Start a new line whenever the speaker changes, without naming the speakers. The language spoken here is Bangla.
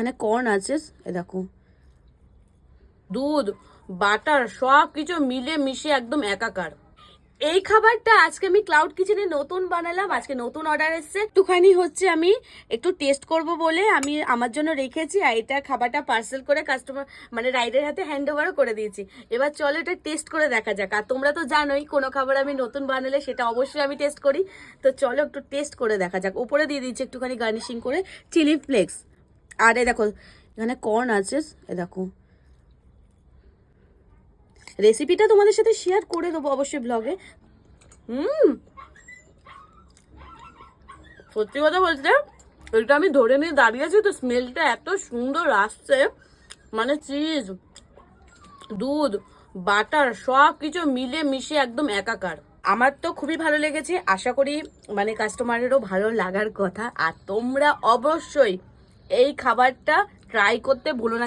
এখানে কর্ন আছে, এ দেখো দুধ বাটার সব কিছু মিলে মিশে একদম একাকার। এই খাবারটা আজকে আমি ক্লাউড কিচেনে নতুন বানালাম, আজকে নতুন অর্ডার এসেছে। একটুখানি হচ্ছে আমি একটু টেস্ট করব বলে আমি আমার জন্য রেখেছি, আর এটা খাবারটা পার্সেল করে কাস্টমার মানে রাইডের হাতে হ্যান্ড ওভারও করে দিয়েছি। এবার চলো এটা টেস্ট করে দেখা যাক। আর তোমরা তো জানোই কোনো খাবার আমি নতুন বানালে সেটা অবশ্যই আমি টেস্ট করি, তো চলো একটু টেস্ট করে দেখা যাক। উপরে দিয়ে দিচ্ছি একটুখানি গার্নিশিং করে চিলি ফ্লেক্স। আর এই দেখো এখানে কর্ন আছে, এ দেখো রেসিপিটা তোমাদের সাথে শেয়ার করে দেবো অবশ্যই ব্লগে। সত্যি কথা বলতে ওইটা আমি ধরে নিয়ে দাঁড়িয়েছি তো স্মেলটা এত সুন্দর আসছে, মানে চিজ দুধ বাটার সব কিছু মিলে মিশে একদম একাকার। আমার তো খুবই ভালো লেগেছে, আশা করি মানে কাস্টমারেরও ভালো লাগার কথা। আর তোমরা অবশ্যই এই খাবারটা ট্রাই করতে ভুলো না।